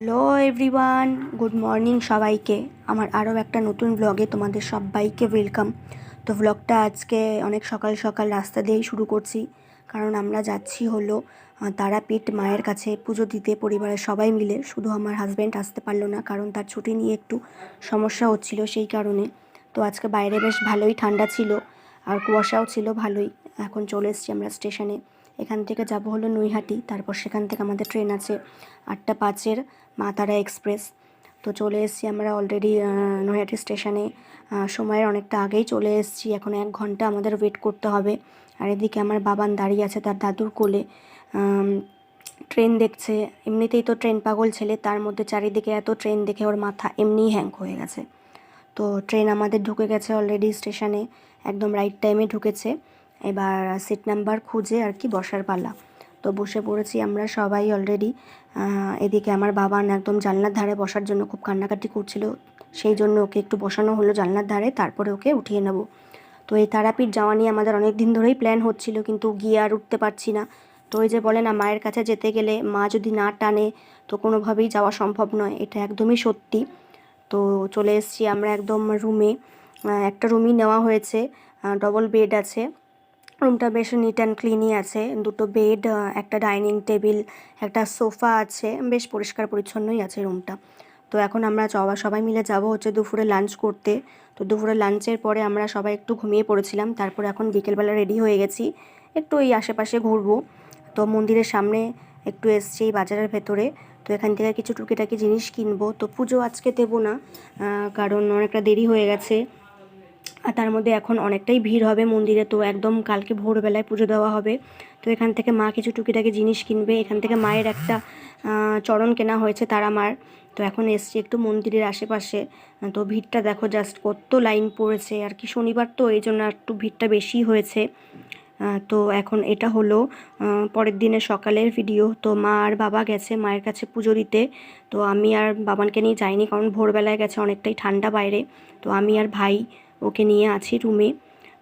Hello everyone, good morning সবাইকে। আমার আরও একটা নতুন ব্লগে তোমাদের সবাইকে ওয়েলকাম। তো ব্লগটা আজকে অনেক সকাল সকাল রাস্তা দিয়েই শুরু করছি, কারণ আমরা যাচ্ছি হলো তারাপীঠ মায়ের কাছে পুজো দিতে পরিবারের সবাই মিলে। শুধু আমার হাজব্যান্ড আসতে পারলো না, কারণ তার ছুটি নিয়ে একটু সমস্যা হচ্ছিল, সেই কারণে। তো আজকে বাইরে বেশ ভালোই ঠান্ডা ছিল আর কুয়াশাও ছিল ভালোই। এখন চলে এসেছি আমরা স্টেশনে। এখান থেকে যাব হলো নৈহাটি, তারপর সেখান থেকে আমাদের ট্রেন আছে 8:05 মা তারা এক্সপ্রেস। তো চলে এসেছি আমরা অলরেডি নৈহাটি স্টেশনে। সময়ের অনেকটা আগেই চলে এসেছি, এখন 1 ঘন্টা আমাদের ওয়েট করতে হবে। আর এদিকে আমার বাবান দাঁড়িয়ে আছে তার দাদুর কোলে, ট্রেন দেখছে। এমনিতেই তো ট্রেন পাগল ছেলে, তার মধ্যে চারিদিকে এত ট্রেন দেখে ওর মাথা এমনিই হ্যাং হয়ে গেছে। তো ট্রেন আমাদের ঢুকে গেছে অলরেডি স্টেশনে, একদম রাইট টাইমে ঢুকেছে। এবার সিট নাম্বার খুঁজে আর কি বসার পালা। তো বসে পড়েছি আমরা সবাই অলরেডি। এদিকে আমার বাবা একদম জানলার ধারে বসার জন্য খুব কান্নাকাটি করছিল, সেই জন্য ওকে একটু বসানো হলো জানলার ধারে, তারপরে ওকে উঠিয়ে নেব। তো এই তারাপীঠ যাওয়া নিয়ে আমাদের অনেক দিন ধরেই প্ল্যান হচ্ছিল, কিন্তু গিয়ে আর উঠতে পারছি না। তো ওই যে বলে না, মায়ের কাছে যেতে গেলে মা যদি না টানে তো কোনোভাবেই যাওয়া সম্ভব নয়, এটা একদমই সত্যি। তো চলে এসেছি আমরা একদম রুমে। একটা রুমই নেওয়া হয়েছে, ডবল বেড আছে। রুমটা বেশ নিট অ্যান্ড ক্লিনই আছে, 2টো বেড, একটা ডাইনিং টেবিল, একটা সোফা আছে, বেশ পরিষ্কার পরিচ্ছন্নই আছে রুমটা। তো এখন আমরা সবাই মিলে যাব হচ্ছে দুপুরে লাঞ্চ করতে। তো দুপুরে লাঞ্চের পরে আমরা সবাই একটু ঘুমিয়ে পড়েছিলাম, তারপরে এখন বিকেলবেলা রেডি হয়ে গেছি, একটু এই আশেপাশে ঘুরবো। তো মন্দিরের সামনে একটু এসছি বাজারের ভেতরে। তো এখান থেকে কিছু টুকিটাকি জিনিস কিনবো। তো পুজো আজকে দেবো না, কারণ অনেকটা দেরি হয়ে গেছে, আর তার মধ্যে এখন অনেকটাই ভিড় হবে মন্দিরে। তো একদম কালকে ভোরবেলায় পুজো দেওয়া হবে। তো এখান থেকে মা কিছু টুকিটাকি জিনিস কিনবে। এখান থেকে মায়ের একটা চরণ কেনা হয়েছে তারা মার। তো এখন এসছি একটু মন্দিরের আশেপাশে। তো ভিড়টা দেখো জাস্ট, কত লাইন পড়েছে আর কি, শনিবার তো এই জন্য একটু ভিড়টা বেশি হয়েছে। তো এখন এটা হলো পরের দিনের সকালের ভিডিও। তো মা আর বাবা গেছে মায়ের কাছে পুজো দিতে। তো আমি আর বাবানকে নিয়ে যাইনি, কারণ ভোরবেলায় গেছে, অনেকটাই ঠান্ডা বাইরে। তো আমি আর ভাই ওকে নিয়ে আছি রুমে।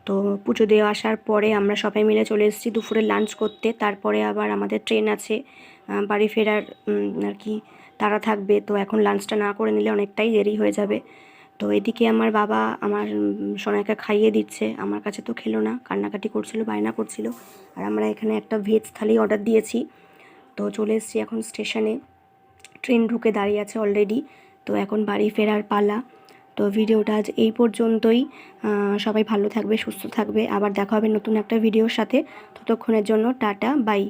তো পুজো দিয়ে আসার পরে আমরা সবাই মিলে চলে এসেছি দুপুরে লাঞ্চ করতে। তারপরে আবার আমাদের ট্রেন আছে, বাড়ি ফেরার আর কি তারা থাকবে। তো এখন লাঞ্চটা না করে নিলে অনেকটাই দেরি হয়ে যাবে। তো এদিকে আমার বাবা আমার সোনাকে খাইয়ে দিচ্ছে, আমার কাছে তো খেলো না, কান্নাকাটি করছিল, বায়না করছিল। আর আমরা এখানে একটা ভেজ থালি অর্ডার দিয়েছি। তো চলে এসেছি এখন স্টেশনে, ট্রেন ঢুকে দাঁড়িয়ে আছে অলরেডি। তো এখন বাড়ি ফেরার পালা। তো ভিডিওটা আজ এই পর্যন্তই। সবাই ভালো থাকবে, সুস্থ থাকবে, আবার দেখা হবে নতুন একটা ভিডিওর সাথে। ততক্ষণের জন্য টাটা, বাই।